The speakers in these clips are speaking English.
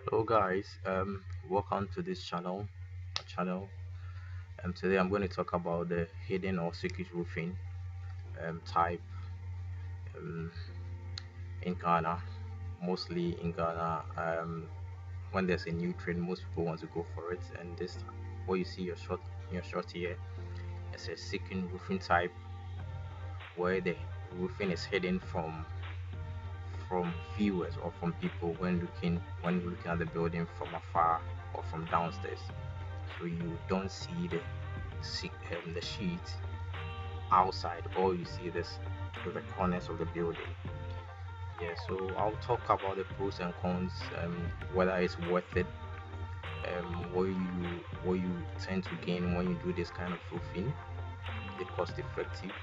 Hello guys, welcome to this channel. Today I'm going to talk about the hidden or secret roofing type um, in Ghana. Mostly in Ghana, when there's a new trend, most people want to go for it. And this, what you see your short here, is a secret roofing type where the roofing is hidden from viewers or from people when looking at the building from afar or from downstairs. So you don't see the sheet outside. All you see this is the corners of the building. Yeah, so I'll talk about the pros and cons, whether it's worth it, what you tend to gain when you do this kind of roofing, the cost effective,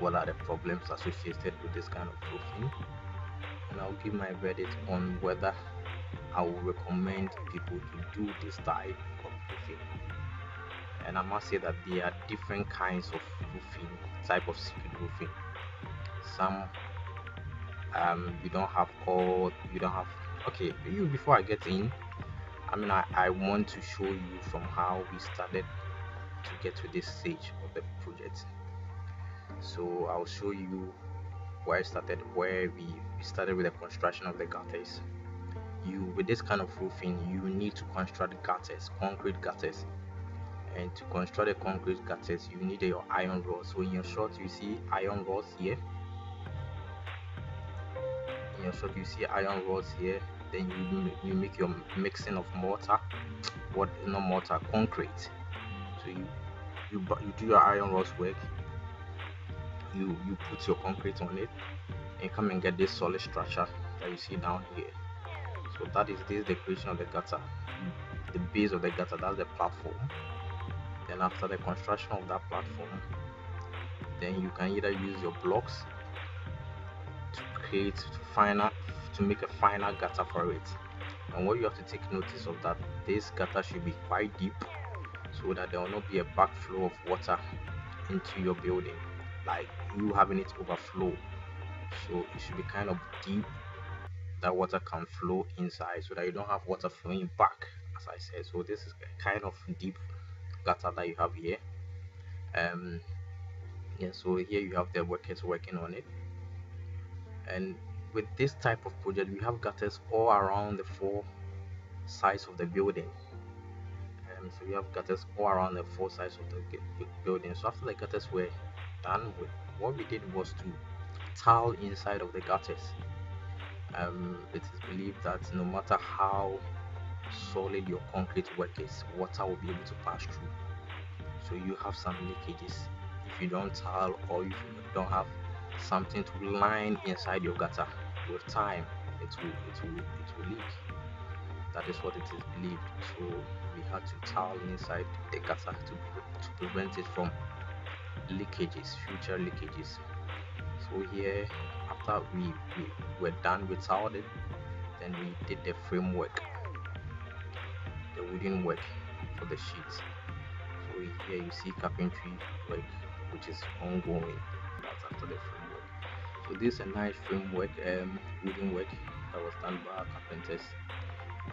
what are the problems associated with this kind of roofing, and I'll give my verdict on whether I will recommend people to do this type of roofing. And I must say that there are different kinds of roofing, type of secret roofing. Some you don't have. Okay, you before I get in, I want to show you from how we started to get to this stage of the project. So I'll show you where I started, where we started with the construction of the gutters. You with this kind of roofing, you need to construct gutters, concrete gutters. And to construct the concrete gutters, you need your iron rods. So in your shot, you see iron rods here. In your shot, you see iron rods here. Then you make your mixing of mortar, what not mortar, concrete. So you do your iron rods work. You put your concrete on it, and come and get this solid structure that you see down here. So this is the creation of the gutter. The base of the gutter, that's the platform. Then after the construction of that platform, then you can either use your blocks to create final to make a final gutter for it. And what you have to take notice of that, this gutter should be quite deep so that there will not be a backflow of water into your building, like you having it overflow. So it should be kind of deep that water can flow inside so that you don't have water flowing back, as I said. So this is a kind of deep gutter that you have here. um yeah, so here you have the workers working on it. And with this type of project, we have gutters all around the four sides of the building. So we have gutters all around the four sides of the building. So after the gutters were done with, what we did was to tile inside of the gutters. It is believed that no matter how solid your concrete work is, water will be able to pass through. So you have some leakages if you don't tile, or if you don't have something to line inside your gutter. With time, it will leak. That is what it is believed. So we had to tile inside the gutter to prevent it from leakages, future leakages. So here, after we were done with tiled it, then we did the framework, the wooden work for the sheets. So here you see carpentry work, which is ongoing. That's after the framework. So this is a nice framework, wooden work that was done by our carpenters,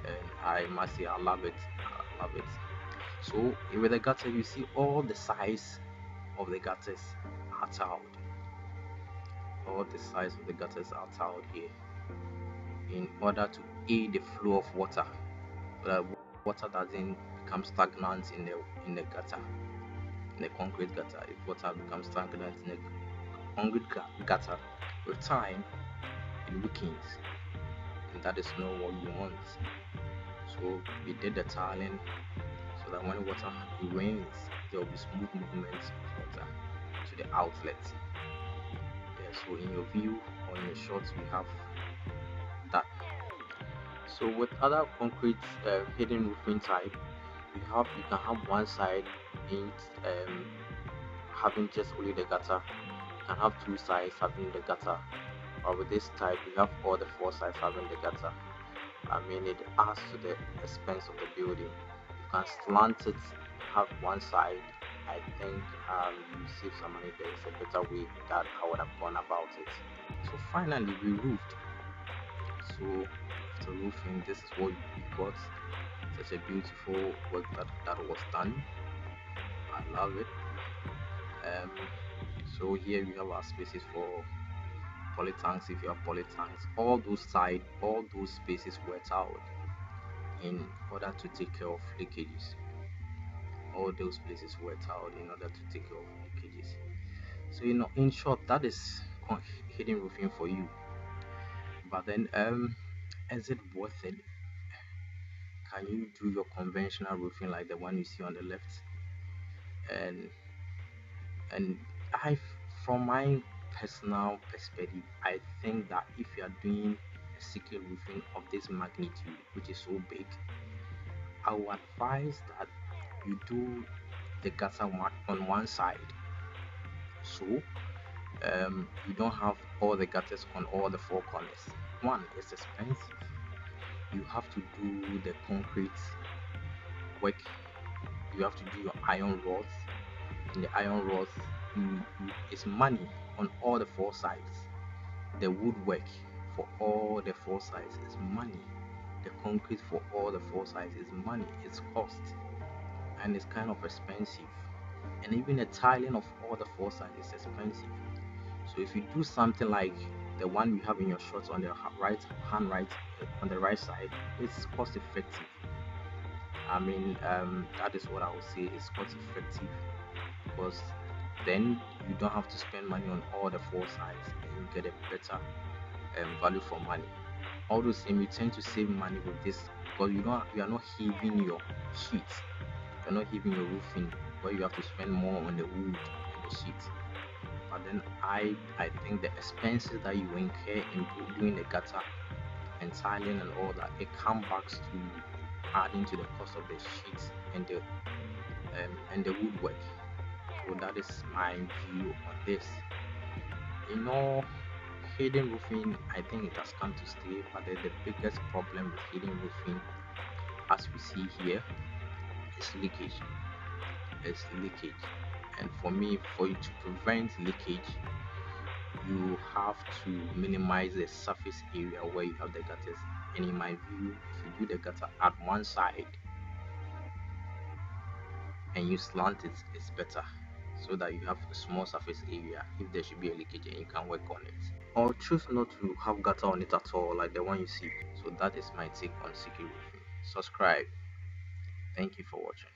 and I must say I love it. I love it. So with the gutter, you see all the sides of the gutters are tiled. All the sides of the gutters are tiled here in order to aid the flow of water, so that water doesn't become stagnant in the gutter, in the concrete gutter. If water becomes stagnant in the concrete gutter, with time it weakens, and that is not what we want. So we did the tiling so that when water rains, there will be smooth movement of water to the outlet. Yeah, so in your view, on your shots, we have that. So with other concrete hidden roofing type, you can have one side being having just only the gutter. You can have two sides having the gutter. Or with this type, you have all the four sides having the gutter. It adds to the expense of the building. You can slant it, have one side. I think you save some money. There is a better way that I would have gone about it. So finally, we roofed. So to roofing. This is what you got. Such a beautiful work that was done. I love it. um so here we have our spaces for poly tanks. If you have poly tanks, all those spaces were tiled in order to take care of leakages. All those places were tiled in order to take care of leakages. So in short, that is hidden roofing for you. But then, is it worth it? Can you do your conventional roofing like the one you see on the left? And and I, from my personal perspective, I think that if you are doing a secret roofing of this magnitude, which is so big, I would advise that you do the gutter on one side, so you don't have all the gutters on all the four corners. One, it's expensive. You have to do the concrete work. You have to do your iron rods. In the iron rods, it's money on all the four sides. The woodwork for all the four sides is money. The concrete for all the four sides is money. It's cost, and it's kind of expensive. And even the tiling of all the four sides is expensive. So if you do something like the one you have in your shots on the right hand, on the right side, it's cost effective. I mean, that is what I would say is cost effective, because then you don't have to spend money on all the four sides, and you get a better value for money. Although same, you tend to save money with this, because you are not heaving your sheets, you're not heaving your roofing, where you have to spend more on the wood and the sheets. But then I think the expenses that you incur in doing the gutter and tiling and all that, it comes back to adding to the cost of the sheets and the woodwork. So that is my view on this. You know, hidden roofing, I think it has come to stay, but the biggest problem with hidden roofing, as we see here, is leakage. It's leakage. And for me, for you to prevent leakage, you have to minimize the surface area where you have the gutters. And in my view, if you do the gutter at one side and you slant it, it's better, so that you have a small surface area if there should be a leakage and you can work on it. Or choose not to have gutter on it at all, like the one you see. So that is my take on secret roofing. Subscribe. Thank you for watching.